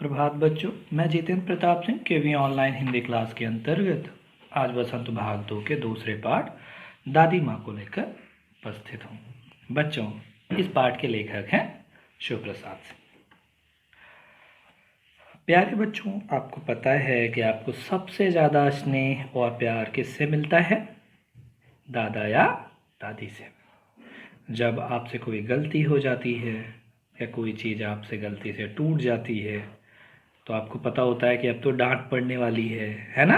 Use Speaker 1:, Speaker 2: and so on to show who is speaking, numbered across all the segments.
Speaker 1: सुप्रभात बच्चों, मैं जितेंद्र प्रताप सिंह केवी ऑनलाइन हिंदी क्लास के अंतर्गत आज बसंत भाग 2 के दूसरे पाठ दादी माँ को लेकर उपस्थित हूँ। बच्चों, इस पाठ के लेखक हैं शिवप्रसाद सिंह। प्यारे बच्चों, आपको पता है कि आपको सबसे ज़्यादा स्नेह और प्यार किससे मिलता है? दादा या दादी से। जब आपसे कोई गलती हो जाती है या कोई चीज़ आपसे गलती से टूट जाती है तो आपको पता होता है कि अब तो डांट पड़ने वाली है ना?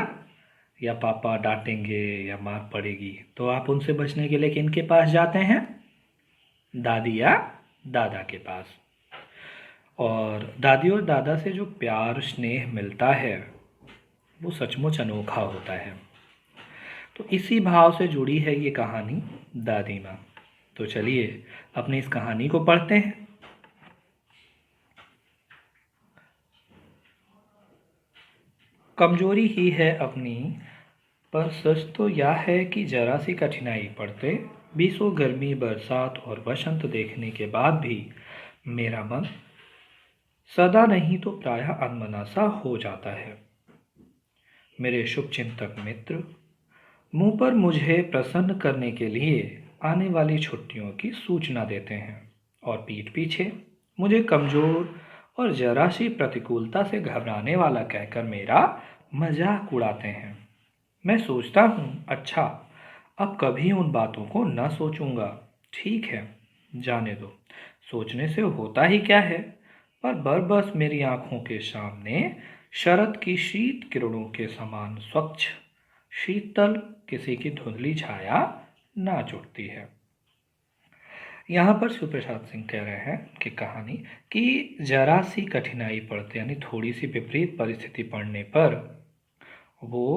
Speaker 1: या पापा डांटेंगे या मार पड़ेगी, तो आप उनसे बचने के लिए किनके पास जाते हैं? दादी या दादा के पास। और दादी और दादा से जो प्यार स्नेह मिलता है वो सचमुच अनोखा होता है। तो इसी भाव से जुड़ी है ये कहानी दादी माँ। तो चलिए अपनी इस कहानी को पढ़ते हैं। कमजोरी ही है अपनी, पर सच तो यह है कि जरा सी कठिनाई पड़ते बीसों गर्मी बरसात और बसंत देखने के बाद भी मेरा मन सदा नहीं तो प्रायः अनमना सा हो जाता है। मेरे शुभचिंतक मित्र मुंह पर मुझे प्रसन्न करने के लिए आने वाली छुट्टियों की सूचना देते हैं और पीठ पीछे मुझे कमजोर और जरा सी प्रतिकूलता से घबराने वाला कहकर मेरा मजाक उड़ाते हैं। मैं सोचता हूँ, अच्छा अब कभी उन बातों को न सोचूंगा। ठीक है, जाने दो, सोचने से होता ही क्या है। पर बरबस मेरी आंखों के सामने शरद की शीत किरणों के समान स्वच्छ शीतल किसी की धुंधली छाया नाच उठती है। यहाँ पर शिवप्रसाद सिंह कह रहे हैं कि कहानी कि जरा सी कठिनाई पड़ते यानी थोड़ी सी विपरीत परिस्थिति पड़ने पर वो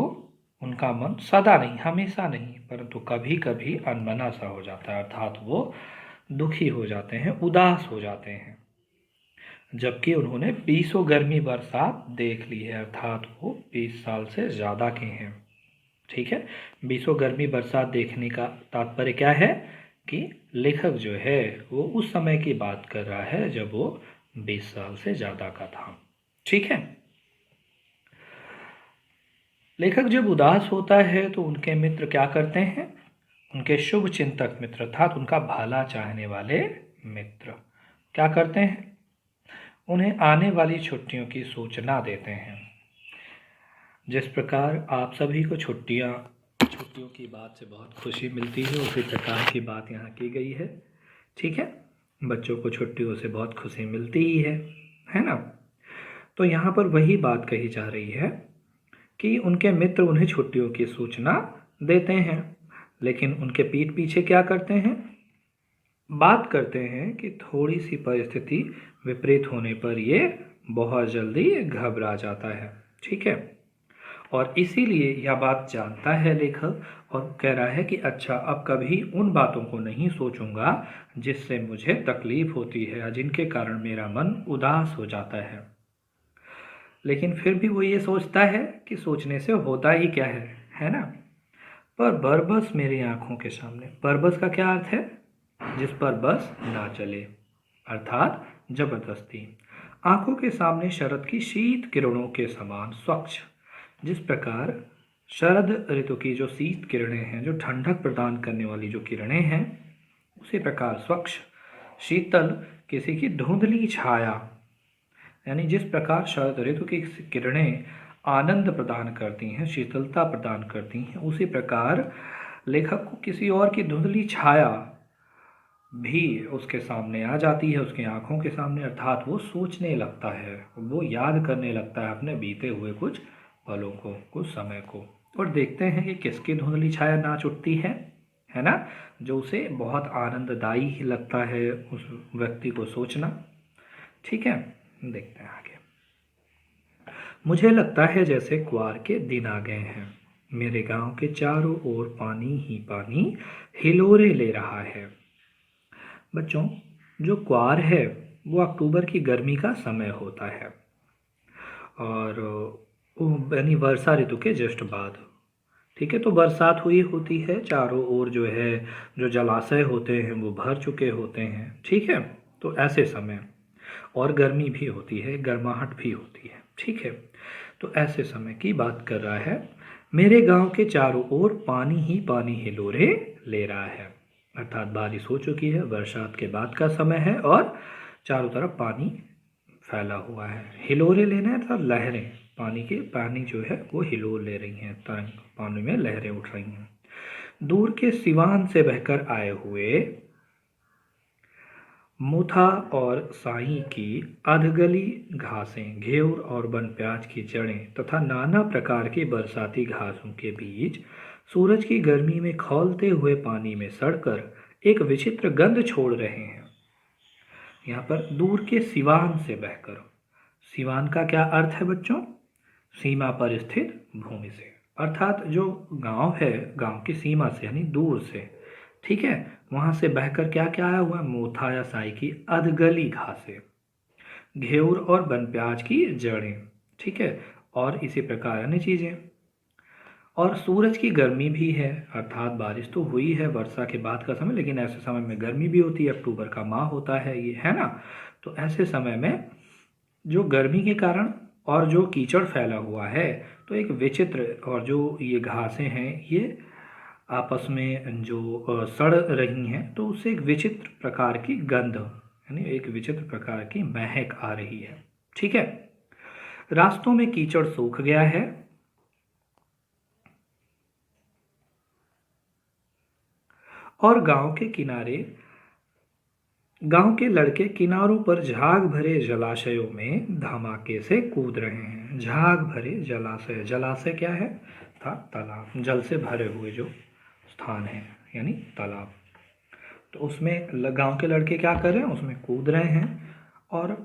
Speaker 1: उनका मन सदा नहीं, हमेशा नहीं, परंतु कभी कभी अनमना सा हो जाता है, अर्थात वो दुखी हो जाते हैं, उदास हो जाते हैं। जबकि उन्होंने 20 गर्मी बरसात देख ली है, अर्थात वो 20 साल से ज़्यादा के हैं। ठीक है, 20 गर्मी बरसात देखने का तात्पर्य क्या है कि लेखक जो है वो उस समय की बात कर रहा है जब वो 20 साल से ज़्यादा का था। ठीक है, लेखक जब उदास होता है तो उनके मित्र क्या करते हैं? उनके शुभ चिंतक मित्र अर्थात उनका भला चाहने वाले मित्र क्या करते हैं? उन्हें आने वाली छुट्टियों की सूचना देते हैं। जिस प्रकार आप सभी को छुट्टियों की बात से बहुत खुशी मिलती है, उसी प्रकार की बात यहाँ की गई है। ठीक है, बच्चों को छुट्टियों से बहुत खुशी मिलती ही है ना? तो यहाँ पर वही बात कही जा रही है कि उनके मित्र उन्हें छुट्टियों की सूचना देते हैं, लेकिन उनके पीठ पीछे क्या करते हैं? बात करते हैं कि थोड़ी सी परिस्थिति विपरीत होने पर ये बहुत जल्दी घबरा जाता है। ठीक है, और इसीलिए यह बात जानता है लेखक और कह रहा है कि अच्छा अब कभी उन बातों को नहीं सोचूंगा जिससे मुझे तकलीफ होती है या जिनके कारण मेरा मन उदास हो जाता है। लेकिन फिर भी वो ये सोचता है कि सोचने से होता ही क्या है ना? पर बरबस मेरी आंखों के सामने, बरबस का क्या अर्थ है? जिस पर बस ना चले, अर्थात जबरदस्ती। आंखों के सामने शरद की शीत किरणों के समान स्वच्छ, जिस प्रकार शरद ऋतु की जो शीत किरणें हैं, जो ठंडक प्रदान करने वाली जो किरणें हैं, उसी प्रकार स्वच्छ शीतल किसी की धुंधली छाया, यानी जिस प्रकार शरद ऋतु की किरणें आनंद प्रदान करती हैं, शीतलता प्रदान करती हैं, उसी प्रकार लेखक को किसी और की धुंधली छाया भी उसके सामने आ जाती है, उसकी आंखों के सामने, अर्थात वो सोचने लगता है, वो याद करने लगता है अपने बीते हुए कुछ पलों को, कुछ समय को। और देखते हैं कि किसकी धुंधली छाया नाच उठती है ना? जो उसे बहुत आनंददायी ही लगता है उस व्यक्ति को सोचना। ठीक है, देखते हैं आगे। मुझे लगता है जैसे क्वार के दिन आ गए हैं। मेरे गांव के चारों ओर पानी ही पानी हिलोरे ले रहा है। बच्चों, जो क्वार है वो अक्टूबर की गर्मी का समय होता है और यानी वर्षा ऋतु के जस्ट बाद। ठीक है, तो बरसात हुई होती है, चारों ओर जो है जो जलाशय होते हैं वो भर चुके होते हैं। ठीक है, तो ऐसे समय और गर्मी भी होती है, गर्माहट भी होती है। ठीक है, तो ऐसे समय की बात कर रहा है। मेरे गांव के चारों ओर पानी ही पानी हिलोरे ले रहा है, अर्थात बारिश हो चुकी है, बरसात के बाद का समय है और चारों तरफ पानी फैला हुआ है। हिलोरे लेना है अर्थात लहरें, पानी जो है वो हिलोर ले रही हैं, तरंग पानी में लहरें उठ रही हैं। दूर के सिवान से बहकर आए हुए मुथा और साई की अधगली घासें, घेवर और बनप्याज की जड़ें तथा नाना प्रकार की बरसाती घासों के बीच सूरज की गर्मी में खौलते हुए पानी में सड़कर एक विचित्र गंध छोड़ रहे हैं। यहाँ पर दूर के सिवान से बहकर, सिवान का क्या अर्थ है बच्चों? सीमा पर स्थित भूमि से, अर्थात जो गांव है, गांव की सीमा से यानी दूर से, ठीक है, वहां से बहकर क्या क्या आया हुआ? मोथा या साई की अधगली घासें, घेवर और बनप्याज की जड़ें, ठीक है, और इसी प्रकार अन्य चीजें। और सूरज की गर्मी भी है, अर्थात बारिश तो हुई है वर्षा के बाद का समय, लेकिन ऐसे समय में गर्मी भी होती है, अक्टूबर का माह होता है ये, है ना। तो ऐसे समय में जो गर्मी के कारण और जो कीचड़ फैला हुआ है, तो एक विचित्र, और जो ये घासें हैं ये आपस में जो सड़ रही हैं, तो उससे एक विचित्र प्रकार की गंध, यानी एक विचित्र प्रकार की महक आ रही है। ठीक है, रास्तों में कीचड़ सूख गया है और गांव के लड़के किनारों पर झाग भरे जलाशयों में धमाके से कूद रहे हैं। झाग भरे जलाशय, जलाशय क्या है? तालाब, जल से भरे हुए जो स्थान है यानी तालाब। तो उसमें गांव के लड़के क्या कर रहे हैं? उसमें कूद रहे हैं। और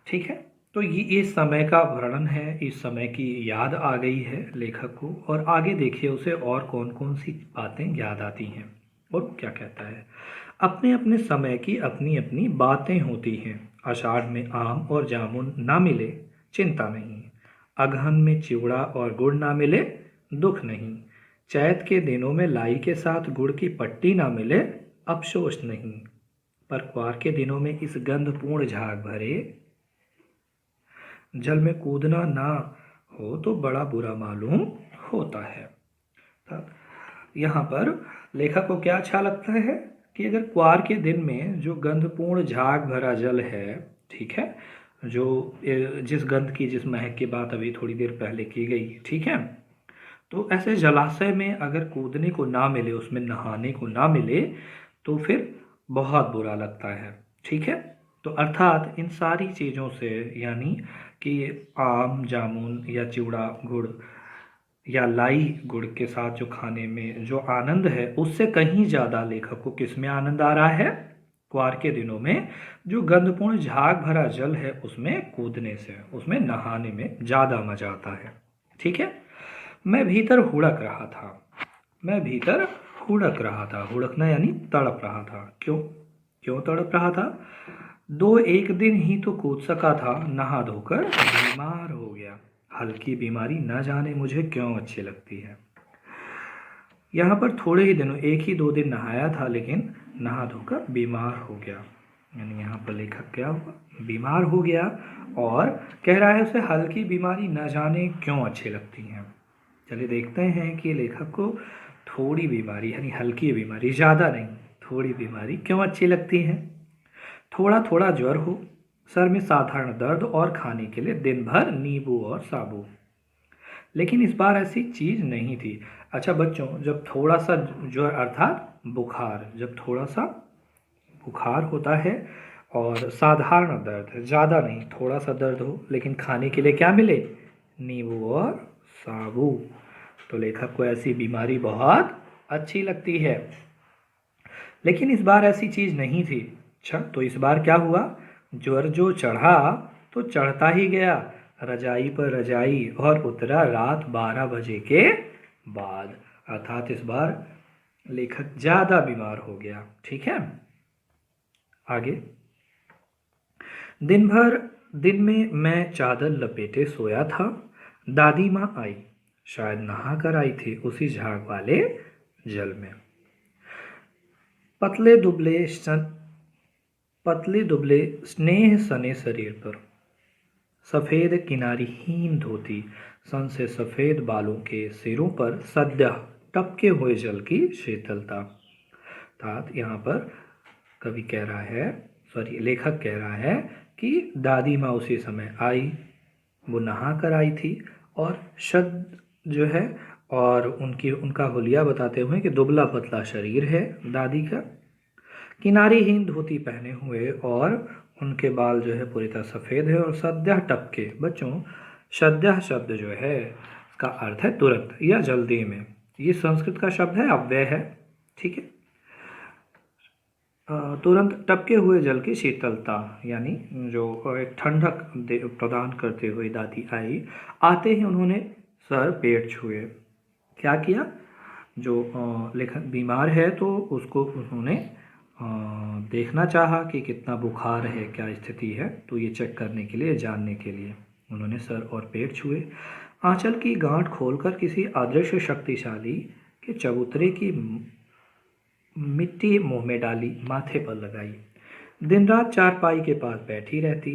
Speaker 1: ठीक है, तो ये इस समय का वर्णन है, इस समय की याद आ गई है लेखक को। और आगे देखिए उसे और कौन कौन सी बातें याद आती हैं और क्या कहता है। अपने अपने समय की अपनी अपनी बातें होती हैं। आषाढ़ में आम और जामुन ना मिले, चिंता नहीं। अगहन में चिवड़ा और गुड़ ना मिले, दुख नहीं। चैत के दिनों में लाई के साथ गुड़ की पट्टी ना मिले, अफसोस नहीं। पर क्वार के दिनों में इस गंधपूर्ण झाग भरे जल में कूदना ना हो तो बड़ा बुरा मालूम होता है। यहाँ पर लेखक को क्या अच्छा लगता है कि अगर क्वार के दिन में जो गंधपूर्ण झाग भरा जल है, ठीक है, जो जिस गंध की, जिस महक की बात अभी थोड़ी देर पहले की गई, ठीक है, तो ऐसे जलाशय में अगर कूदने को ना मिले, उसमें नहाने को ना मिले, तो फिर बहुत बुरा लगता है। ठीक है, तो अर्थात इन सारी चीज़ों से, यानी कि आम जामुन या चिवड़ा गुड़ या लाई गुड़ के साथ जो खाने में जो आनंद है, उससे कहीं ज़्यादा लेखक को किस में आनंद आ रहा है? क्वार के दिनों में जो गंधपूर्ण झाग भरा जल है उसमें कूदने से, उसमें नहाने में ज़्यादा मजा आता है। ठीक है, मैं भीतर हुड़क रहा था, हुड़कना यानी तड़प रहा था। क्यों क्यों तड़प रहा था? दो एक दिन ही तो कूद सका था, नहा धोकर बीमार हो गया। हल्की बीमारी न जाने मुझे क्यों अच्छी लगती है। यहाँ पर थोड़े ही दिनों, एक ही दो दिन नहाया था, लेकिन नहा धोकर बीमार हो गया। यानी यहाँ पर लेखक क्या हुआ? बीमार हो गया और कह रहा है उसे हल्की बीमारी न जाने क्यों अच्छी लगती हैं। चलिए देखते हैं कि लेखक को थोड़ी बीमारी यानी हल्की बीमारी, ज़्यादा नहीं, थोड़ी बीमारी क्यों अच्छी लगती है। थोड़ा थोड़ा ज्वर हो, सर में साधारण दर्द और खाने के लिए दिन भर नींबू और साबु। लेकिन इस बार ऐसी चीज़ नहीं थी। अच्छा बच्चों, जब थोड़ा सा ज्वर अर्थात बुखार, जब थोड़ा सा बुखार होता है और साधारण दर्द, ज़्यादा नहीं, थोड़ा सा दर्द हो, लेकिन खाने के लिए क्या मिले? नींबू और साबु। तो लेखक को ऐसी बीमारी बहुत अच्छी लगती है। लेकिन इस बार ऐसी चीज़ नहीं थी। अच्छा, तो इस बार क्या हुआ? ज्वर जो चढ़ा तो चढ़ता ही गया, रजाई पर रजाई, और उतरा रात 12 बजे के बाद। अर्थात इस बार लेखक ज़्यादा बीमार हो गया। ठीक है, आगे। दिन में मैं चादर लपेटे सोया था। दादी माँ आई, शायद नहा कर आई थी उसी झाग वाले जल में। पतले दुबले पतले दुबले स्नेह सने शरीर पर सफ़ेद किनारीहीन धोती, सन से सफ़ेद बालों के सिरों पर सद्य टपके हुए जल की शीतलता। अर्थात यहाँ पर कवि कह रहा है, सॉरी लेखक कह रहा है कि दादी माँ उसी समय आई, वो नहा कर आई थी और शद जो है और उनका हुलिया बताते हुए कि दुबला पतला शरीर है दादी का, किनारीहीन धोती पहने हुए और उनके बाल जो है पूरी तरह सफ़ेद है और सद्यः टपके। बच्चों, सद्यः शब्द जो है इसका अर्थ है तुरंत या जल्दी में। ये संस्कृत का शब्द है, अव्यय है, ठीक है। तुरंत टपके हुए जल की शीतलता, यानी जो एक ठंडक प्रदान करते हुए दादी आई। आते ही उन्होंने सर पेट छुए। क्या किया? जो लेखक बीमार है तो उसको उन्होंने देखना चाहा कि कितना बुखार है, क्या स्थिति है, तो ये चेक करने के लिए, जानने के लिए उन्होंने सर और पेट छुए। आंचल की गांठ खोलकर किसी अदृश्य शक्तिशाली के चबूतरे की मिट्टी मुंह में डाली, माथे पर लगाई। दिन रात चारपाई के पास बैठी रहती।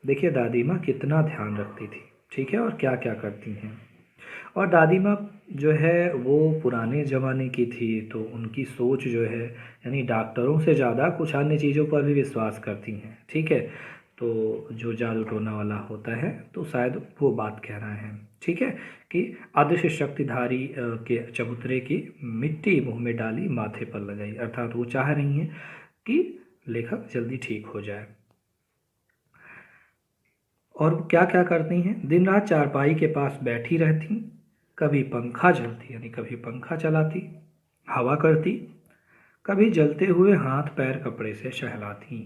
Speaker 1: देखिए दादी माँ कितना ध्यान रखती थी, ठीक है, और क्या क्या करती हैं। और दादी माँ जो है वो पुराने ज़माने की थी, तो उनकी सोच जो है, यानी डॉक्टरों से ज़्यादा कुछ अन्य चीज़ों पर भी विश्वास करती हैं, ठीक है। तो जो जादू टोना वाला होता है, तो शायद वो बात कह रहा है, ठीक है, कि अदृश्य शक्तिधारी के चबूतरे की मिट्टी मुंह में डाली, माथे पर लगाई। अर्थात वो चाह रही हैं कि लेखक जल्दी ठीक हो जाए। और क्या क्या करती हैं? दिन रात चारपाई के पास बैठी रहती, कभी पंखा जलती यानी कभी पंखा चलाती, हवा करती, कभी जलते हुए हाथ पैर कपड़े से सहलाती,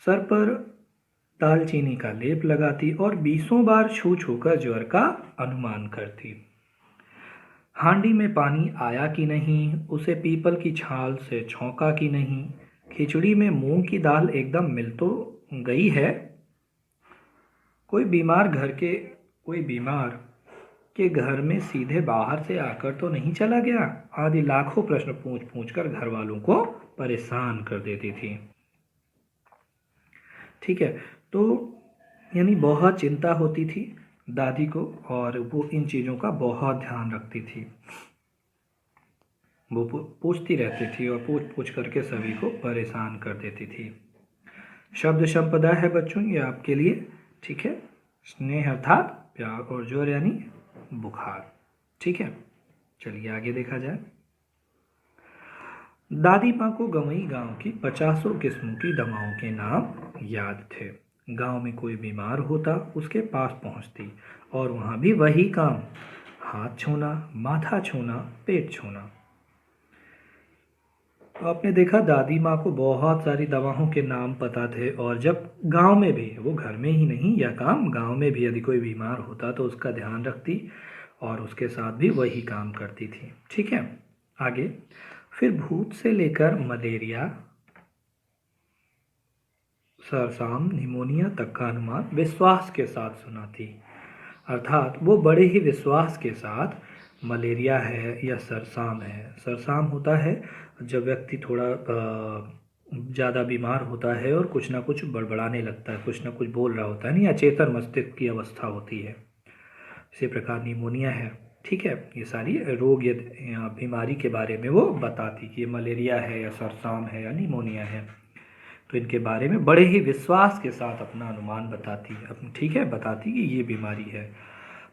Speaker 1: सर पर दालचीनी का लेप लगाती और 20 बार छू छू कर ज्वर का अनुमान करती। हांडी में पानी आया कि नहीं, उसे पीपल की छाल से छौंका कि नहीं, खिचड़ी में मूंग की दाल एकदम मिल तो गई है, कोई बीमार के घर में सीधे बाहर से आकर तो नहीं चला गया, आदि लाखों प्रश्न पूछ पूछ कर घर वालों को परेशान कर देती थी, ठीक है। तो यानी बहुत चिंता होती थी दादी को और वो इन चीज़ों का बहुत ध्यान रखती थी। वो पूछती रहती थी और पूछ पूछ करके सभी को परेशान कर देती थी। शब्द संपदा है बच्चों ये आपके लिए, ठीक है। स्नेह अर्थात प्यार और ज्वर यानी बुखार, ठीक है। चलिए आगे देखा जाए। दादी माँ को गंवई गांव की 50 किस्मों की दवाओं के नाम याद थे। गांव में कोई बीमार होता उसके पास पहुंचती और वहाँ भी वही काम, हाथ छूना, माथा छूना, पेट छूना। तो आपने देखा दादी माँ को बहुत सारी दवाओं के नाम पता थे और जब गांव में भी, वो घर में ही नहीं, यह काम गांव में भी यदि कोई बीमार होता तो उसका ध्यान रखती और उसके साथ भी वही काम करती थी, ठीक है। आगे, फिर भूत से लेकर मलेरिया, सरसाम, निमोनिया तक का अनुमान विश्वास के साथ सुनाती। अर्थात वो बड़े ही विश्वास के साथ मलेरिया है या सरसाम है, सरसाम होता है जब व्यक्ति थोड़ा ज़्यादा बीमार होता है और कुछ ना कुछ बड़बड़ाने लगता है, कुछ ना कुछ बोल रहा होता है, नहीं, अचेतन मस्तिष्क की अवस्था होती है। इसी प्रकार निमोनिया है, ठीक है। ये सारी रोग या बीमारी के बारे में वो बताती कि ये मलेरिया है या सरसाम है या निमोनिया है, तो इनके बारे में बड़े ही विश्वास के साथ अपना अनुमान बताती है, ठीक है, बताती कि ये बीमारी है।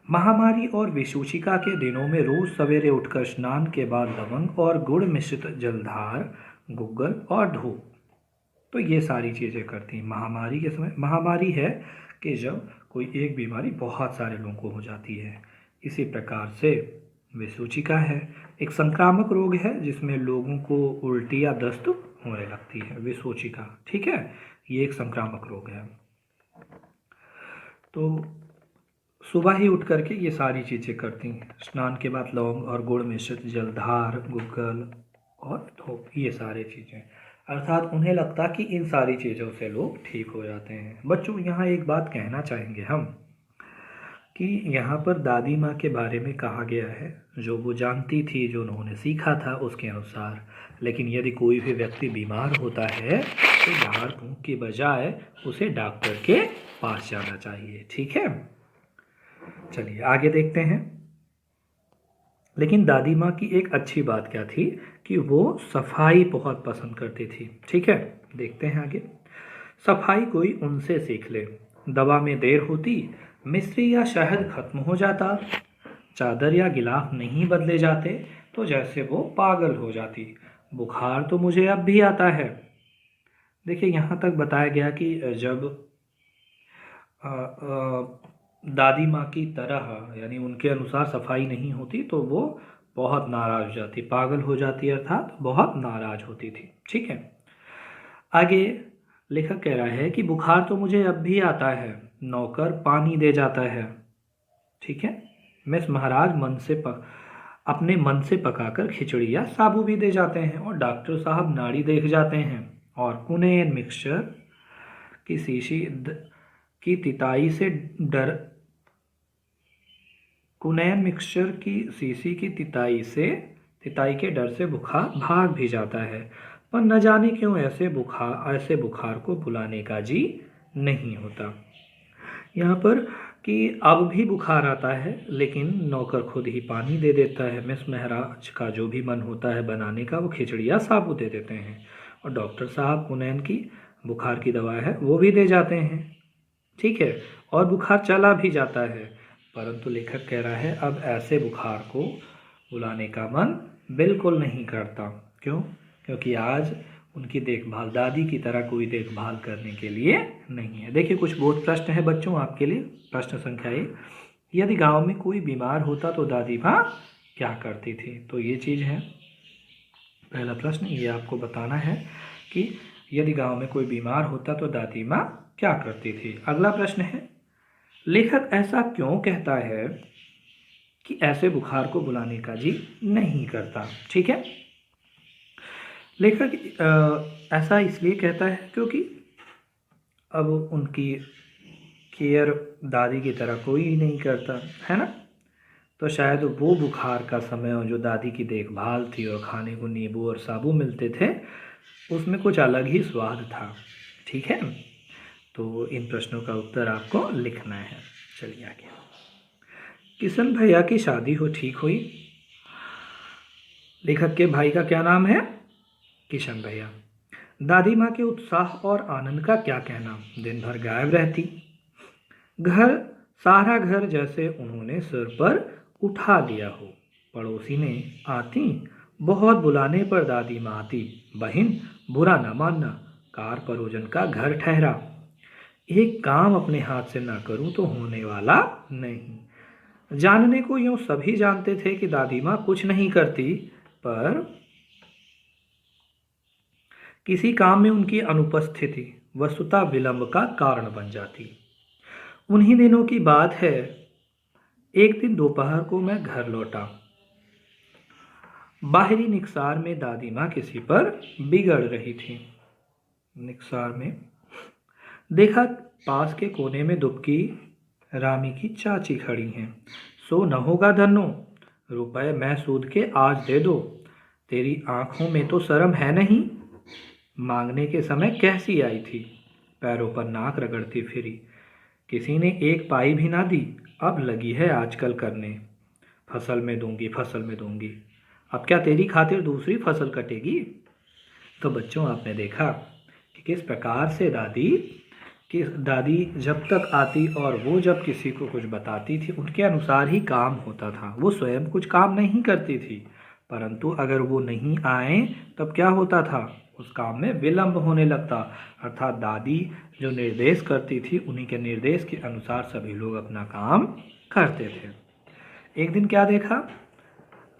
Speaker 1: महामारी और विसूचिका के दिनों में रोज सवेरे उठकर स्नान के बाद लवंग और गुड़ मिश्रित जलधार, गुग्गल और धूप, तो ये सारी चीज़ें करती। महामारी के समय, महामारी है कि जब कोई एक बीमारी बहुत सारे लोगों को हो जाती है। इसी प्रकार से विसूचिका है, एक संक्रामक रोग है जिसमें लोगों को उल्टी या दस्त होने लगती है, विसूचिका, ठीक है, ये एक संक्रामक रोग है। तो सुबह ही उठ करके ये सारी चीज़ें करती हैं, स्नान के बाद लौंग और गुड़ मिश्रित जलधार, गुग्गल और धूप, ये सारी चीज़ें। अर्थात उन्हें लगता कि इन सारी चीज़ों से लोग ठीक हो जाते हैं। बच्चों, यहाँ एक बात कहना चाहेंगे हम कि यहाँ पर दादी माँ के बारे में कहा गया है जो वो जानती थी, जो उन्होंने सीखा था उसके अनुसार। लेकिन यदि कोई भी व्यक्ति बीमार होता है तो झाड़ फूंक की बजाय उसे डॉक्टर के पास जाना चाहिए। ठीक है, चलिए आगे देखते हैं। लेकिन दादी माँ की एक अच्छी बात क्या थी कि वो सफाई बहुत पसंद करती थी। ठीक है, देखते हैं आगे। सफाई कोई उनसे सीख ले। दवा में देर होती, मिश्री या शहद खत्म हो जाता, चादर या गिलाफ नहीं बदले जाते तो जैसे वो पागल हो जाती। बुखार तो मुझे अब भी आता है। देखिए यहाँ तक बताया गया कि जब दादी माँ की तरह यानी उनके अनुसार सफाई नहीं होती तो वो बहुत नाराज़ हो जाती, पागल हो जाती, अर्थात बहुत नाराज़ होती थी। ठीक है, आगे लेखक कह रहा है कि बुखार तो मुझे अब भी आता है, नौकर पानी दे जाता है। ठीक है, मिस महाराज अपने मन से पकाकर खिचड़ी या साबू भी दे जाते हैं, और डॉक्टर साहब नाड़ी देख जाते हैं, और कुनेन मिक्सचर की शीशी की तिताई से डर कुनैन मिक्सचर की शीशी की तिताई के डर से बुखार भाग भी जाता है। पर न जाने क्यों ऐसे बुखार को बुलाने का जी नहीं होता। यहाँ पर कि अब भी बुखार आता है लेकिन नौकर खुद ही पानी दे देता है। मिस महराज का जो भी मन होता है बनाने का वो खिचड़ी या साबू दे देते हैं, और डॉक्टर साहब कुनैन की बुखार की दवा है वो भी दे जाते हैं। ठीक है, और बुखार चला भी जाता है। परंतु लेखक कह रहा है अब ऐसे बुखार को बुलाने का मन बिल्कुल नहीं करता। क्यों? क्योंकि आज उनकी देखभाल दादी की तरह कोई देखभाल करने के लिए नहीं है। देखिए कुछ बोध प्रश्न है बच्चों आपके लिए। प्रश्न संख्या 1, यदि गांव में कोई बीमार होता तो दादी माँ क्या करती थी? तो ये चीज़ है पहला प्रश्न, ये आपको बताना है कि यदि गांव में कोई बीमार होता तो दादी माँ क्या करती थी। अगला प्रश्न है, लेखक ऐसा क्यों कहता है कि ऐसे बुखार को बुलाने का जी नहीं करता? ठीक है, लेखक ऐसा इसलिए कहता है क्योंकि अब उनकी केयर दादी की तरह कोई ही नहीं करता है ना, तो शायद वो बुखार का समय और जो दादी की देखभाल थी और खाने को नींबू और साबु मिलते थे उसमें कुछ अलग ही स्वाद था। ठीक है, तो इन प्रश्नों का उत्तर आपको लिखना है। चलिए आगे। किशन भैया की शादी हो ठीक हुई। लेखक के भाई का क्या नाम है? किशन भैया। दादी माँ के उत्साह और आनंद का क्या कहना, दिन भर गायब रहती। घर सारा घर जैसे उन्होंने सिर पर उठा लिया हो। पड़ोसी ने आती, बहुत बुलाने पर दादी माँ आती, बहन बुरा न मानना, कार परोजन का घर ठहरा। एक काम अपने हाथ से ना करूं तो होने वाला नहीं। जानने को यूं सभी जानते थे कि दादी माँ कुछ नहीं करती, पर किसी काम में उनकी अनुपस्थिति वस्तुतः विलंब का कारण बन जाती। उन्हीं दिनों की बात है, एक दिन दोपहर को मैं घर लौटा। बाहरी निकसार में दादी माँ किसी पर बिगड़ रही थी। निकसार में देखा, पास के कोने में दुबकी रामी की चाची खड़ी हैं। सो न होगा धन्नो, रुपए मैं सूद के आज दे दो। तेरी आंखों में तो शर्म है नहीं। मांगने के समय कैसी आई थी, पैरों पर नाक रगड़ती फिरी। किसी ने एक पाई भी ना दी, अब लगी है आजकल करने। फसल में दूंगी, फसल में दूंगी। अब क्या तेरी खातिर दूसरी फसल कटेगी? तो बच्चों आपने देखा कि किस प्रकार से दादी जब तक आती और वो जब किसी को कुछ बताती थी उनके अनुसार ही काम होता था। वो स्वयं कुछ काम नहीं करती थी, परंतु अगर वो नहीं आए तब क्या होता था, उस काम में विलंब होने लगता। अर्थात दादी जो निर्देश करती थी उन्हीं के निर्देश के अनुसार सभी लोग अपना काम करते थे। एक दिन क्या देखा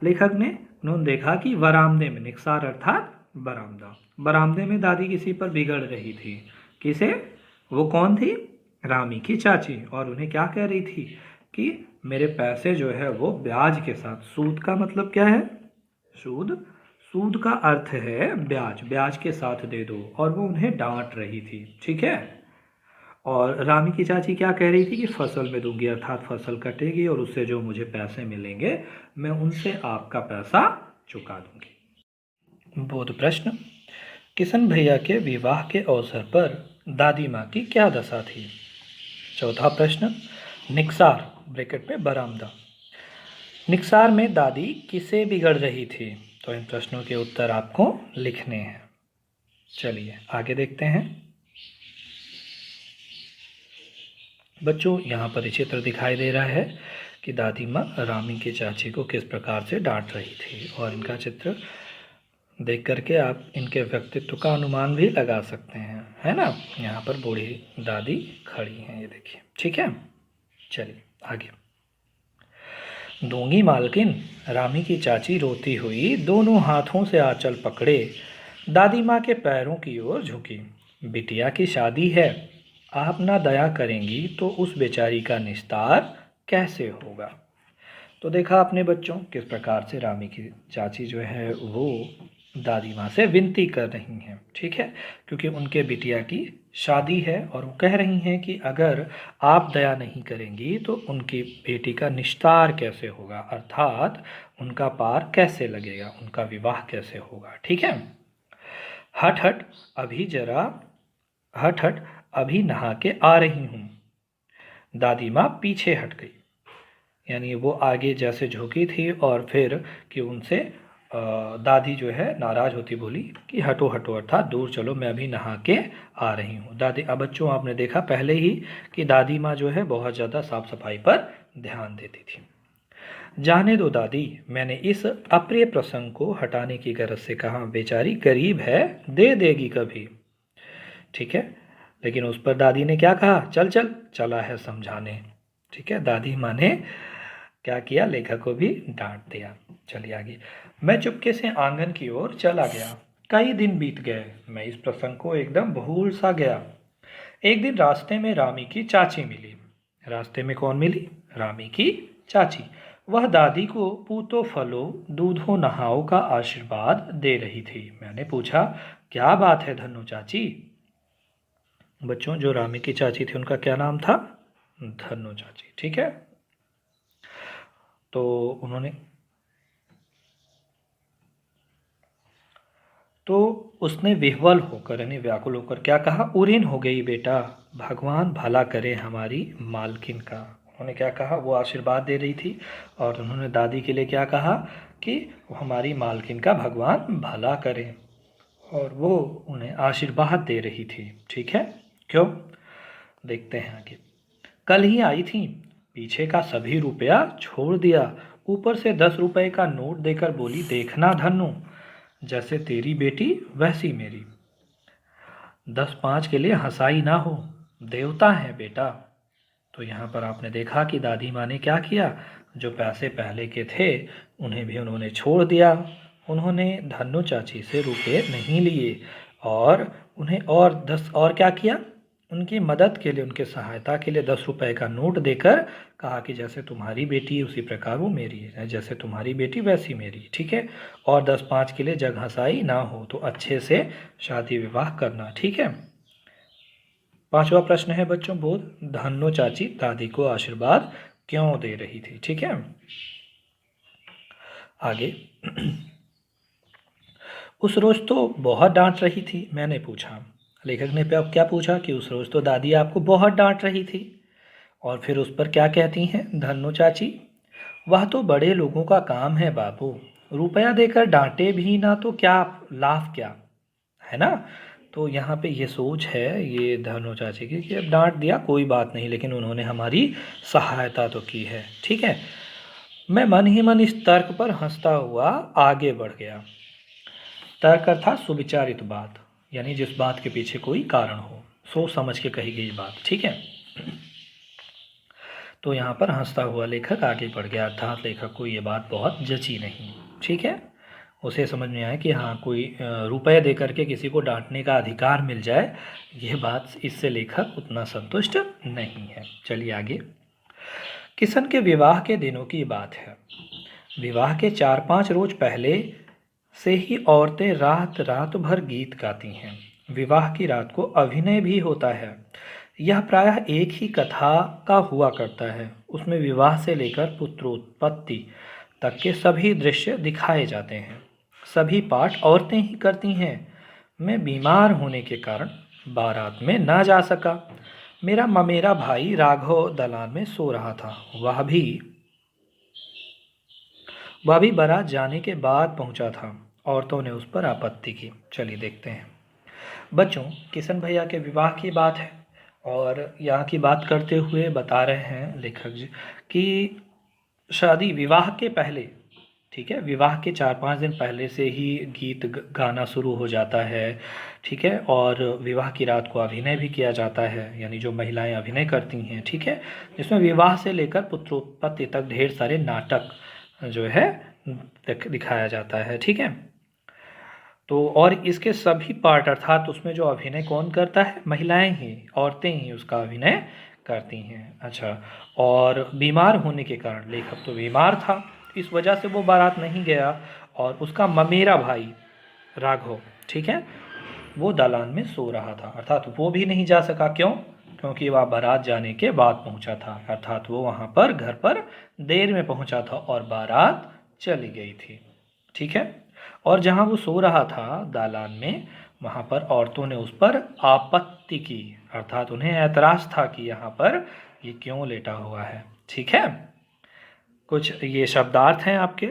Speaker 1: लेखक ने, उन्होंने देखा कि वरामदे में, निकसार अर्थात बरामदा, बरामदे में दादी किसी पर बिगड़ रही थी। किसे? वो कौन थी? रामी की चाची। और उन्हें क्या कह रही थी कि मेरे पैसे जो है वो ब्याज के साथ, सूद का मतलब क्या है? सूद, सूद का अर्थ है ब्याज, ब्याज के साथ दे दो। और वो उन्हें डांट रही थी। ठीक है, और रामी की चाची क्या कह रही थी कि फसल में दूंगी, अर्थात फसल कटेगी और उससे जो मुझे पैसे मिलेंगे मैं उनसे आपका पैसा चुका दूंगी। बोध प्रश्न, किशन भैया के विवाह के अवसर पर दादी माँ की क्या दशा थी? चौथा प्रश्न, निकसार ब्रैकेट में बरामदा, निकसार में दादी किसे बिगड़ रही थी? तो इन प्रश्नों के उत्तर आपको लिखने हैं। चलिए आगे देखते हैं। बच्चों यहाँ पर चित्र दिखाई दे रहा है कि दादी माँ रामी की चाची को किस प्रकार से डांट रही थी, और इनका चित्र देख करके आप इनके व्यक्तित्व का अनुमान भी लगा सकते हैं, है ना। यहाँ पर बूढ़ी दादी खड़ी हैं, ये देखिए, ठीक है। चलिए आगे। दूंगी मालकिन, रामी की चाची रोती हुई दोनों हाथों से आंचल पकड़े दादी माँ के पैरों की ओर झुकी। बिटिया की शादी है, आप ना दया करेंगी तो उस बेचारी का निस्तार कैसे होगा? तो देखा आपने बच्चों किस प्रकार से रामी की चाची जो है वो दादी माँ से विनती कर रही हैं, ठीक है, क्योंकि उनके बिटिया की शादी है और वो कह रही हैं कि अगर आप दया नहीं करेंगी तो उनकी बेटी का निस्तार कैसे होगा, अर्थात उनका पार कैसे लगेगा, उनका विवाह कैसे होगा, ठीक है। हट हट अभी जरा, हट हट अभी नहा के आ रही हूँ। दादी माँ पीछे हट गई, यानी वो आगे जैसे झुकी थी और फिर कि उनसे दादी जो है नाराज़ होती बोली कि हटो हटो, अर्थात दूर चलो, मैं अभी नहा के आ रही हूँ। दादी, अब बच्चों आपने देखा पहले ही कि दादी माँ जो है बहुत ज़्यादा साफ सफाई पर ध्यान देती थी। जाने दो दादी, मैंने इस अप्रिय प्रसंग को हटाने की गरज से कहा, बेचारी गरीब है, दे देगी कभी, ठीक है। लेकिन उस पर दादी ने क्या कहा, चल चल, चला है समझाने, ठीक है। दादी माँ ने क्या किया, लेखक को भी डांट दिया। चलिए आगे। मैं चुपके से आंगन की ओर चला गया। कई दिन बीत गए, मैं इस प्रसंग को एकदम भूल सा गया। एक दिन रास्ते में रामी की चाची मिली। रास्ते में कौन मिली? रामी की चाची। वह दादी को पूतो फलो दूधो नहाओ का आशीर्वाद दे रही थी। मैंने पूछा, क्या बात है धन्नो चाची? बच्चों, जो रामी की चाची थी उनका क्या नाम था? धन्नो चाची, ठीक है। तो उन्होंने तो उसने विह्वल होकर यानी व्याकुल होकर क्या कहा, उरीन हो गई बेटा, भगवान भला करे हमारी मालकिन का। उन्होंने क्या कहा, वो आशीर्वाद दे रही थी और उन्होंने दादी के लिए क्या कहा कि हमारी मालकिन का भगवान भला करे, और वो उन्हें आशीर्वाद दे रही थी, ठीक है। क्यों, देखते हैं आगे। कल ही आई थी, पीछे का सभी रुपया छोड़ दिया, ऊपर से 10 रुपए का नोट देकर बोली, देखना धन्नो, जैसे तेरी बेटी वैसी मेरी। 10-5 के लिए हंसाई ना हो, देवता है बेटा। तो यहाँ पर आपने देखा कि दादी माँ ने क्या किया, जो पैसे पहले के थे उन्हें भी उन्होंने छोड़ दिया। उन्होंने धन्नो चाची से रुपये नहीं लिए और उन्हें और 10 और क्या किया, उनकी मदद के लिए, उनके सहायता के लिए 10 रुपए का नोट देकर कहा कि जैसे तुम्हारी बेटी उसी प्रकार वो मेरी है, जैसे तुम्हारी बेटी वैसी मेरी, ठीक है। और 10-5 के लिए जग हंसाई ना हो, तो अच्छे से शादी विवाह करना, ठीक है। 5वां प्रश्न है बच्चों, बोध धन्नो चाची दादी को आशीर्वाद क्यों दे रही थी, ठीक है। आगे। उस रोज तो बहुत डांट रही थी, मैंने पूछा। लेखक ने क्या पूछा कि उस रोज तो दादी आपको बहुत डांट रही थी, और फिर उस पर क्या कहती हैं धन्नो चाची, वह तो बड़े लोगों का काम है बाबू, रुपया देकर डांटे भी ना तो क्या लाभ, क्या है ना। तो यहाँ पे ये सोच है ये धन्नो चाची की कि अब डांट दिया कोई बात नहीं, लेकिन उन्होंने हमारी सहायता तो की है, ठीक है। मैं मन ही मन इस तर्क पर हंसता हुआ आगे बढ़ गया। तर्क अर्थात सुविचारित बात, यानी जिस बात के पीछे कोई कारण हो, सोच समझ के कही गई बात, ठीक है। तो यहाँ पर हंसता हुआ लेखक आगे बढ़ गया, अर्थात लेखक को ये बात बहुत जची नहीं, ठीक है। उसे समझ में आया कि हाँ, कोई रुपए दे करके किसी को डांटने का अधिकार मिल जाए, ये बात, इससे लेखक उतना संतुष्ट नहीं है। चलिए आगे। किशन के विवाह के दिनों की बात है। विवाह के 4-5 रोज पहले से ही औरतें रात रात भर गीत गाती हैं। विवाह की रात को अभिनय भी होता है। यह प्रायः एक ही कथा का हुआ करता है। उसमें विवाह से लेकर पुत्रोत्पत्ति तक के सभी दृश्य दिखाए जाते हैं। सभी पाठ औरतें ही करती हैं। मैं बीमार होने के कारण बारात में ना जा सका। मेरा ममेरा भाई राघव दलान में सो रहा था। वह भी बारात जाने के बाद पहुंचा था। औरतों ने उस पर आपत्ति की। चलिए देखते हैं। बच्चों, किशन भैया के विवाह की बात है और यहाँ की बात करते हुए बता रहे हैं लेखक जी कि शादी विवाह के पहले, ठीक है, विवाह के 4-5 दिन पहले से ही गीत गाना शुरू हो जाता है, ठीक है, और विवाह की रात को अभिनय भी किया जाता है, यानी जो महिलाएं अभिनय करती हैं, ठीक है, जिसमें विवाह से लेकर पुत्रोत्पत्ति तक ढेर सारे नाटक जो है दिखाया जाता है, ठीक है। तो और इसके सभी पार्ट अर्थात उसमें जो अभिनय कौन करता है? महिलाएं ही, औरतें ही उसका अभिनय करती हैं। अच्छा, और बीमार होने के कारण, लेखक तो बीमार था, इस वजह से वो बारात नहीं गया और उसका ममेरा भाई राघव, ठीक है, वो दालान में सो रहा था, अर्थात वो भी नहीं जा सका। क्यों? क्योंकि वह बारात जाने के बाद पहुंचा था, अर्थात वो वहाँ पर घर पर देर में पहुंचा था और बारात चली गई थी, ठीक है। और जहाँ वो सो रहा था दालान में, वहाँ पर औरतों ने उस पर आपत्ति की, अर्थात उन्हें ऐतराज़ था कि यहाँ पर ये क्यों लेटा हुआ है, ठीक है। कुछ ये शब्दार्थ हैं आपके।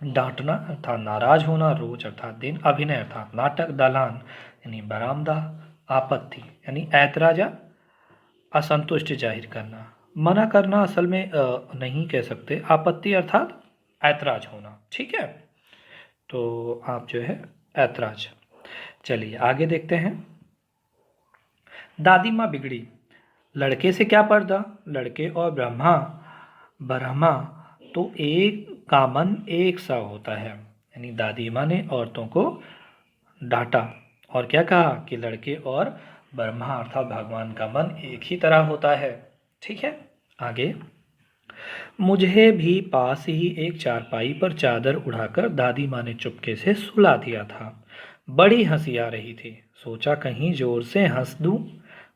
Speaker 1: डांटना अर्थात नाराज होना, रोज अर्थात दिन, अभिनय अर्थात नाटक, दालान यानी बरामदा, आपत्ति यानी ऐतराज या असंतुष्टि जाहिर करना, मना करना असल में नहीं कह सकते, आपत्ति अर्थात ऐतराज होना, ठीक है। तो आप जो है ऐतराज। चलिए आगे देखते हैं। दादी माँ बिगड़ी। लड़के से क्या पर्दा, लड़के और ब्रह्मा तो एक का मन एक सा होता है। यानी दादी माँ ने औरतों को डांटा और क्या कहा कि लड़के और ब्रह्मा अर्थात भगवान का मन एक ही तरह होता है, ठीक है। आगे, मुझे भी पास ही एक चारपाई पर चादर उड़ाकर दादी माँ ने चुपके से सुला दिया था। बड़ी हंसी आ रही थी। सोचा कहीं जोर से हंस दूं,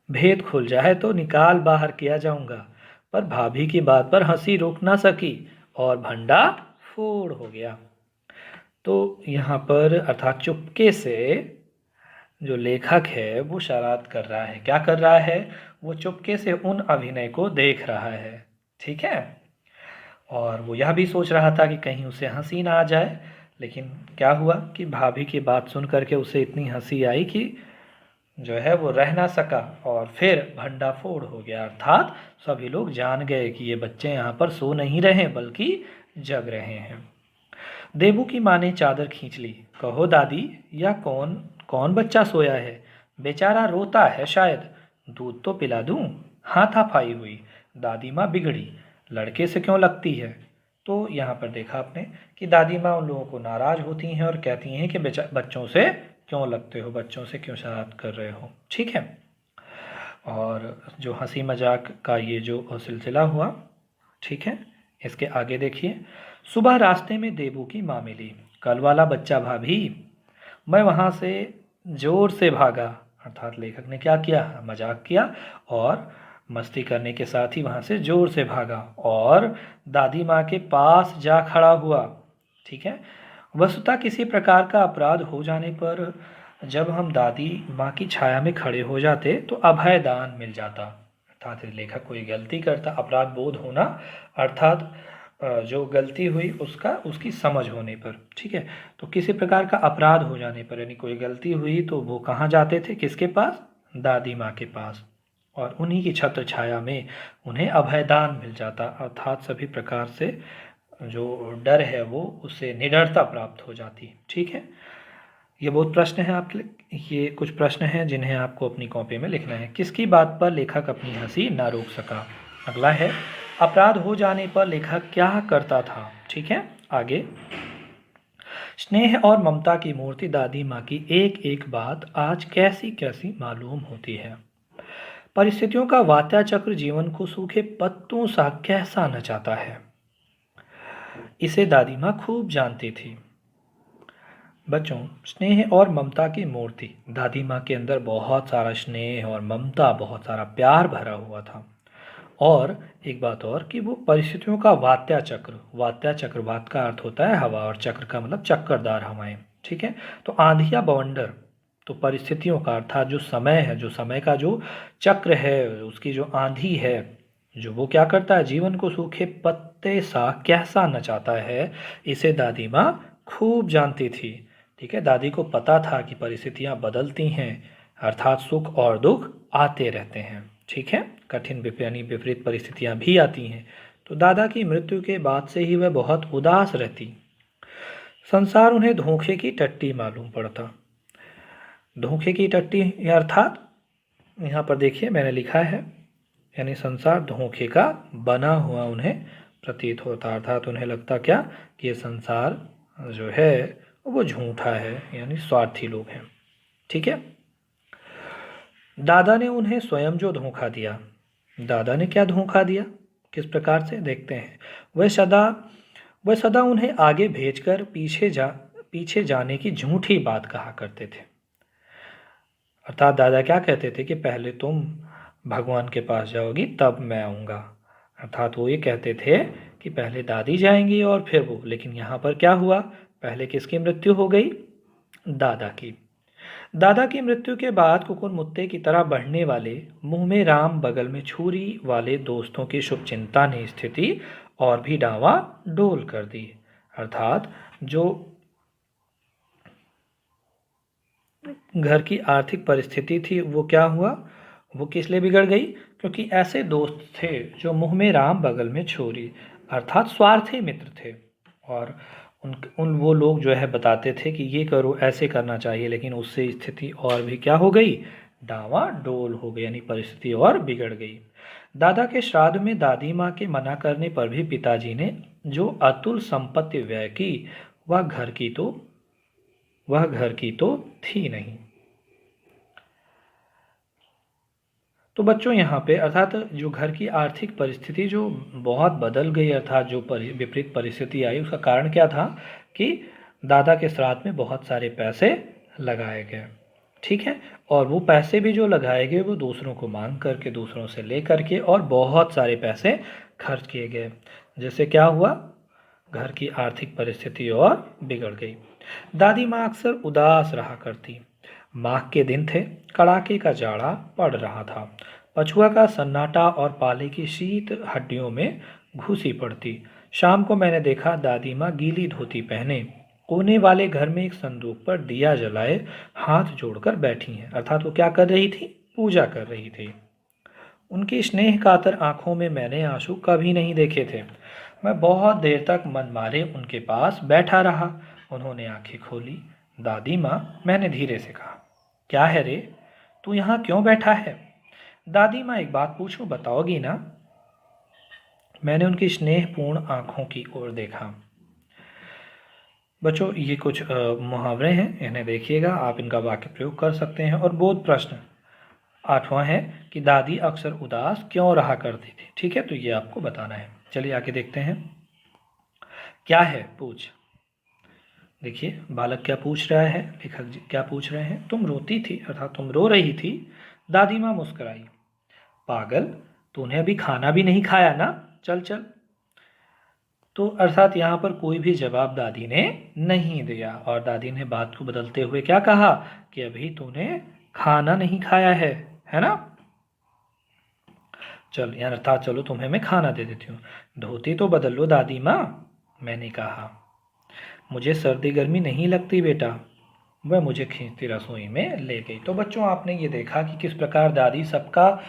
Speaker 1: भेद खुल जाए तो निकाल बाहर किया जाऊंगा, पर भाभी की बात पर हंसी रोक ना सकी और भंडा फोड़ हो गया। तो यहाँ पर अर्थात चुपके से जो लेखक है वो शरारत कर रहा है। क्या कर रहा है? वो चुपके से उन अभिनय को देख रहा है, ठीक है। और वो यह भी सोच रहा था कि कहीं उसे हंसी ना आ जाए, लेकिन क्या हुआ कि भाभी की बात सुन करके उसे इतनी हंसी आई कि जो है वो रह ना सका और फिर भंडाफोड़ हो गया, अर्थात सभी लोग जान गए कि ये बच्चे यहाँ पर सो नहीं रहे बल्कि जग रहे हैं। देबू की माँ ने चादर खींच ली। कहो दादी, यह कौन कौन बच्चा सोया है? बेचारा रोता है शायद, दूध तो पिला दूं? हाथापाई हुई। दादी माँ बिगड़ी। लड़के से क्यों लगती है? तो यहाँ पर देखा आपने कि दादी माँ उन लोगों को नाराज़ होती हैं और कहती हैं कि बच्चों से क्यों लगते हो, बच्चों से क्यों शरारत कर रहे हो, ठीक है। और जो हंसी मजाक का ये जो सिलसिला हुआ, ठीक है, इसके आगे देखिए। सुबह रास्ते में देबू की माँ मिली। कल वाला बच्चा भाभी। मैं वहाँ से जोर से भागा, अर्थात लेखक ने क्या किया? मजाक किया और मस्ती करने के साथ ही वहाँ से जोर से भागा और दादी माँ के पास जा खड़ा हुआ, ठीक है। वस्तुतः किसी प्रकार का अपराध हो जाने पर जब हम दादी माँ की छाया में खड़े हो जाते तो अभय दान मिल जाता, अर्थात लेखक कोई गलती करता, अपराध बोध होना अर्थात जो गलती हुई उसकी समझ होने पर, ठीक है। तो किसी प्रकार का अपराध हो जाने पर यानी कोई गलती हुई तो वो कहाँ जाते थे? किसके पास? दादी माँ के पास। और उन्हीं की छत्र छाया में उन्हें अभयदान मिल जाता, अर्थात सभी प्रकार से जो डर है वो उससे निडरता प्राप्त हो जाती, ठीक है। ये बहुत प्रश्न है आपके लिए, ये कुछ प्रश्न हैं जिन्हें आपको अपनी कॉपी में लिखना है। किसकी बात पर लेखक अपनी हंसी ना रोक सका? अगला है, अपराध हो जाने पर लेखक क्या करता था, ठीक है। आगे, स्नेह और ममता की मूर्ति दादी माँ की एक एक बात आज कैसी कैसी मालूम होती है। परिस्थितियों का वात्या चक्र जीवन को सूखे पत्तों सा कैसा नचाता है, इसे दादी माँ खूब जानती थी। बच्चों, स्नेह और ममता की मूर्ति, दादी माँ के अंदर बहुत सारा स्नेह और ममता, बहुत सारा प्यार भरा हुआ था। और एक बात और कि वो परिस्थितियों का वात्या चक्र, वात का अर्थ होता है हवा और चक्र का मतलब चक्करदार हवाएं, ठीक है। तो आंधी या बवंडर तो परिस्थितियों का अर्थात जो समय है, जो समय का जो चक्र है, उसकी जो आंधी है, जो वो क्या करता है, जीवन को सूखे पत्ते सा कैसा नचाता है, इसे दादी माँ खूब जानती थी। ठीक है, दादी को पता था कि परिस्थितियाँ बदलती हैं, अर्थात सुख और दुख आते रहते हैं। ठीक है, कठिन यानी विपरीत परिस्थितियाँ भी आती हैं। तो दादा की मृत्यु के बाद से ही वह बहुत उदास रहती। संसार उन्हें धोखे की टट्टी मालूम पड़ता। धोखे की टट्टी अर्थात यहाँ पर देखिए मैंने लिखा है, यानी संसार धोखे का बना हुआ उन्हें प्रतीत होता, अर्थात उन्हें लगता क्या कि ये संसार जो है वो झूठा है, यानी स्वार्थी लोग हैं। ठीक है, दादा ने उन्हें स्वयं जो धोखा दिया, दादा ने क्या धोखा दिया, किस प्रकार से देखते हैं। वह सदा उन्हें आगे भेजकर पीछे जाने की झूठी बात कहा करते थे। अर्थात दादा क्या कहते थे कि पहले तुम भगवान के पास जाओगी तब मैं आऊँगा। अर्थात वो ये कहते थे कि पहले दादी जाएंगी और फिर वो, लेकिन यहाँ पर क्या हुआ, पहले किसकी मृत्यु हो गई, दादा की। दादा की मृत्यु के बाद कुकुर मुत्ते की तरह बढ़ने वाले, मुंह में राम बगल में छुरी वाले दोस्तों की शुभचिंता ने स्थिति और भी डावाडोल कर दी। अर्थात जो घर की आर्थिक परिस्थिति थी वो क्या हुआ, वो किस लिए बिगड़ गई, क्योंकि ऐसे दोस्त थे जो मुंह में राम बगल में छुरी, अर्थात स्वार्थी मित्र थे। और उन वो लोग जो है बताते थे कि ये करो, ऐसे करना चाहिए, लेकिन उससे स्थिति और भी क्या हो गई, डावाडोल हो गई, यानी परिस्थिति और बिगड़ गई। दादा के श्राद्ध में दादी माँ के मना करने पर भी पिताजी ने जो अतुल संपत्ति व्यय की, वह घर की तो थी नहीं। तो बच्चों यहाँ पे अर्थात जो घर की आर्थिक परिस्थिति जो बहुत बदल गई, अर्थात जो विपरीत परिस्थिति आई, उसका कारण क्या था कि दादा के श्राद्ध में बहुत सारे पैसे लगाए गए। ठीक है, और वो पैसे भी जो लगाए गए वो दूसरों को मांग करके, दूसरों से ले करके, और बहुत सारे पैसे खर्च किए गए, जिससे क्या हुआ, घर की आर्थिक परिस्थिति और बिगड़ गई। दादी माँ अक्सर उदास रहा करती। माघ के दिन थे, कड़ाके का जाड़ा पड़ रहा था, पछुआ का सन्नाटा और पाले की शीत हड्डियों में घुसी पड़ती। शाम को मैंने देखा दादी माँ गीली धोती पहने कोने वाले घर में एक संदूक पर दिया जलाए हाथ जोड़कर बैठी हैं, अर्थात वो क्या कर रही थी, पूजा कर रही थी। उनकी स्नेह कातर आंखों में मैंने आंसू कभी नहीं देखे थे। मैं बहुत देर तक मन मारे उनके पास बैठा रहा। उन्होंने आंखें खोली। दादी माँ, मैंने धीरे से कहा, क्या है रे, तू यहाँ क्यों बैठा है। दादी माँ, एक बात पूछूं, बताओगी ना। मैंने उनकी स्नेहपूर्ण आंखों की ओर देखा। बच्चों ये कुछ मुहावरे हैं, इन्हें देखिएगा, आप इनका वाक्य प्रयोग कर सकते हैं। और बोध प्रश्न 8वां है कि दादी अक्सर उदास क्यों रहा करती थी। ठीक है, तो ये आपको बताना है। चलिए आगे देखते हैं, क्या है, पूछ। देखिए बालक क्या पूछ रहा है, लेखक जी क्या पूछ रहे हैं, तुम रोती थी, अर्थात तुम रो रही थी। दादी माँ मुस्कुराई, पागल, तूने अभी खाना भी नहीं खाया ना, चल चल। तो अर्थात यहाँ पर कोई भी जवाब दादी ने नहीं दिया, और दादी ने बात को बदलते हुए क्या कहा कि अभी तूने खाना नहीं खाया है ना, चल यार, अर्थात चलो तुम्हें मैं खाना दे देती हूँ। धोती तो बदल लो दादी माँ, मैंने कहा। मुझे सर्दी गर्मी नहीं लगती बेटा। वह मुझे खींचती रसोई में ले गई। तो बच्चों आपने ये देखा कि किस प्रकार दादी सबका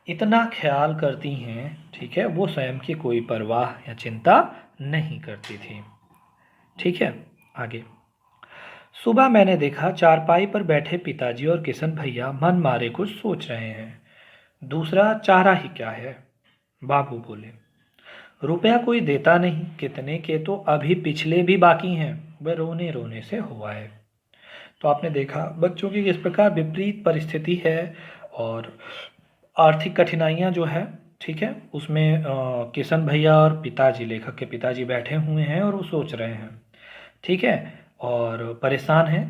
Speaker 1: इतना ख्याल करती हैं। ठीक है, वो स्वयं की कोई परवाह या चिंता नहीं करती थी। ठीक है, आगे। सुबह मैंने देखा चारपाई पर बैठे पिताजी और किशन भैया मन मारे कुछ सोच रहे हैं। दूसरा चारा ही क्या है, बाबू बोले। रुपया कोई देता नहीं, कितने के तो अभी पिछले भी बाकी हैं। वह रोने रोने से हुआ है। तो आपने देखा बच्चों की किस प्रकार विपरीत परिस्थिति है, और आर्थिक कठिनाइयाँ जो है, ठीक है, उसमें किशन भैया और पिताजी, लेखक के पिताजी बैठे हुए हैं और वो सोच रहे हैं। ठीक है, और परेशान हैं,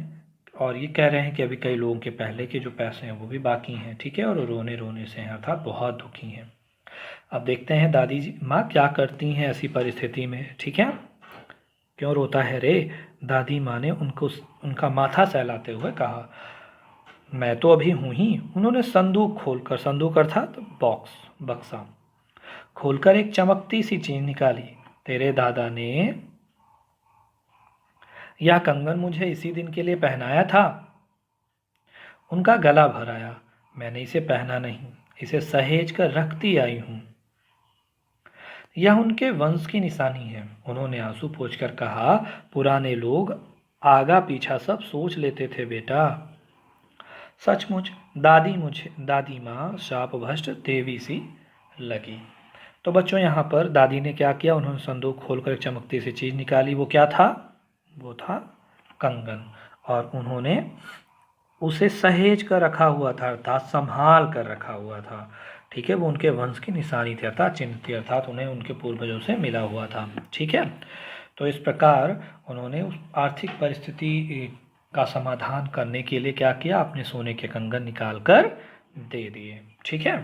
Speaker 1: और ये कह रहे हैं कि अभी कई लोगों के पहले के जो पैसे हैं वो भी बाकी हैं। ठीक है, और रोने रोने से हैं, अर्थात बहुत दुखी हैं। अब देखते हैं दादी जी माँ क्या करती हैं ऐसी परिस्थिति में। ठीक है, क्यों रोता है रे? दादी माँ ने उनका माथा सहलाते हुए कहा। मैं तो अभी हूँ ही। उन्होंने संदूक अर्थात बक्सा खोलकर एक चमकती सी चीज निकाली। तेरे दादा ने यह कंगन मुझे इसी दिन के लिए पहनाया था। उनका गला भर आया। मैंने इसे पहना नहीं, इसे सहेज कर रखती आई हूँ। यह उनके वंश की निशानी है। उन्होंने आंसू पोंछकर कहा, पुराने लोग आगा पीछा सब सोच लेते थे बेटा। सचमुच दादी माँ शापभ्रष्ट देवी सी लगी। तो बच्चों यहाँ पर दादी ने क्या किया, उन्होंने संदूक खोलकर एक चमकती सी चीज़ निकाली। वो क्या था? वो था कंगन। और उन्होंने उसे सहेज कर रखा हुआ था, अर्थात संभाल कर रखा हुआ था। ठीक है, वो उनके वंश की निशानी थी, अर्थात चिन्ह थी, अर्थात उन्हें उनके पूर्वजों से मिला हुआ था। ठीक है, तो इस प्रकार उन्होंने उस आर्थिक परिस्थिति का समाधान करने के लिए क्या किया, अपने सोने के कंगन निकाल कर दे दिए। ठीक है,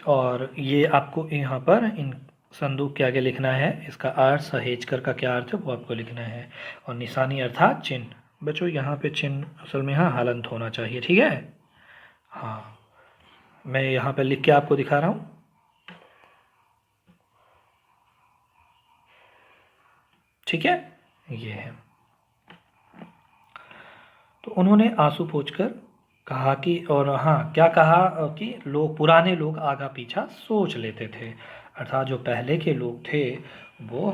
Speaker 1: और ये आपको यहाँ पर इन संदूक के आगे लिखना है। इसका अर्थ सहेजकर का क्या अर्थ है वो आपको लिखना है। और निशानी अर्थात चिन्ह। बच्चों यहाँ पे चिन्ह असल में यहाँ हलंत होना चाहिए। ठीक है, हाँ, मैं यहाँ पे लिख के आपको दिखा रहा हूँ। ठीक है, ये है। तो उन्होंने आंसू पोंछकर कहा कि, और हाँ, क्या कहा कि पुराने लोग आगा पीछा सोच लेते थे, अर्थात जो पहले के लोग थे वो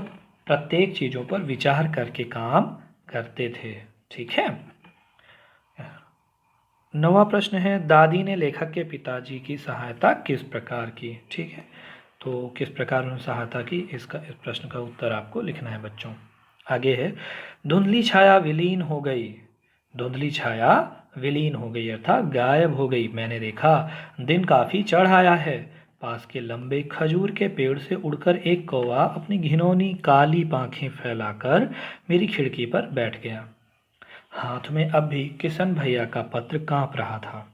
Speaker 1: प्रत्येक चीज़ों पर विचार करके काम करते थे। ठीक है, 9वां प्रश्न है, दादी ने लेखक के पिताजी की सहायता किस प्रकार की? ठीक है, तो किस प्रकार उन्होंने सहायता की, इस प्रश्न का उत्तर आपको लिखना है बच्चों। आगे है, धुंधली छाया विलीन हो गई। धुंधली छाया विलीन हो गई अर्थात गायब हो गई। मैंने देखा दिन काफ़ी चढ़ आया है। पास के लंबे खजूर के पेड़ से उड़कर एक कौवा अपनी घिनौनी काली पांखें फैलाकर मेरी खिड़की पर बैठ गया। हाथ में अब भी किशन भैया का पत्र कांप रहा था।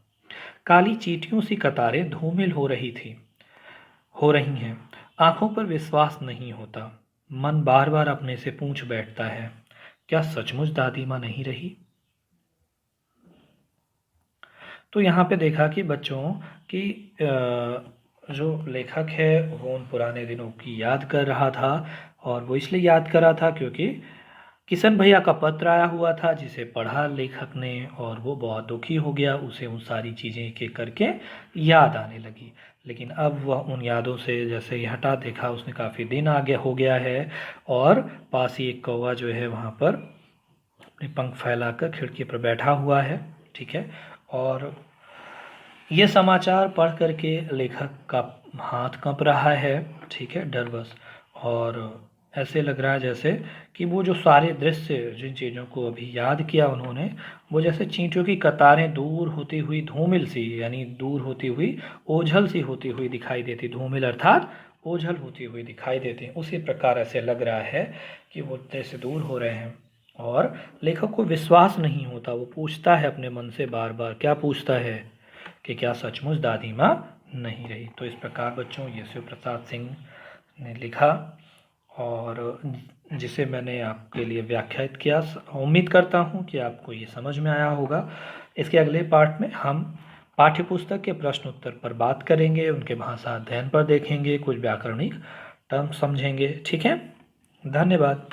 Speaker 1: काली चींटियों सी कतारें धूमिल हो रही हैं। आंखों पर विश्वास नहीं होता। मन बार बार अपने से पूछ बैठता है, क्या सचमुच दादी माँ नहीं रही? तो यहाँ पे देखा कि बच्चों की जो लेखक है वो उन पुराने दिनों की याद कर रहा था, और वो इसलिए याद कर रहा था क्योंकि किशन भैया का पत्र आया हुआ था जिसे पढ़ा लेखक ने, और वो बहुत दुखी हो गया। उसे उन सारी चीज़ें एक एक करके याद आने लगी। लेकिन अब वह उन यादों से जैसे ही हटा, देखा उसने काफ़ी दिन आगे हो गया है, और पास ही एक कौवा जो है वहाँ पर अपने पंख फैलाकर खिड़की पर बैठा हुआ है। ठीक है, और ये समाचार पढ़ करके लेखक का हाथ कांप रहा है। ठीक है, डरवश, और ऐसे लग रहा है जैसे कि वो जो सारे दृश्य, जिन चीज़ों को अभी याद किया उन्होंने, वो जैसे चींटियों की कतारें दूर होती हुई धूमिल सी, यानी दूर होती हुई ओझल सी होती हुई दिखाई देती। धूमिल अर्थात ओझल होती हुई दिखाई देती। उसी प्रकार ऐसे लग रहा है कि वो जैसे दूर हो रहे हैं, और लेखक को विश्वास नहीं होता। वो पूछता है अपने मन से बार बार, क्या पूछता है कि क्या सचमुच दादी माँ नहीं रही। तो इस प्रकार बच्चों ये शिव प्रसाद सिंह ने लिखा, और जिसे मैंने आपके लिए व्याख्यायित किया। उम्मीद करता हूँ कि आपको ये समझ में आया होगा। इसके अगले पार्ट में हम पाठ्यपुस्तक के प्रश्न उत्तर पर बात करेंगे, उनके भाषा अध्ययन पर देखेंगे, कुछ व्याकरणिक टर्म समझेंगे। ठीक है, धन्यवाद।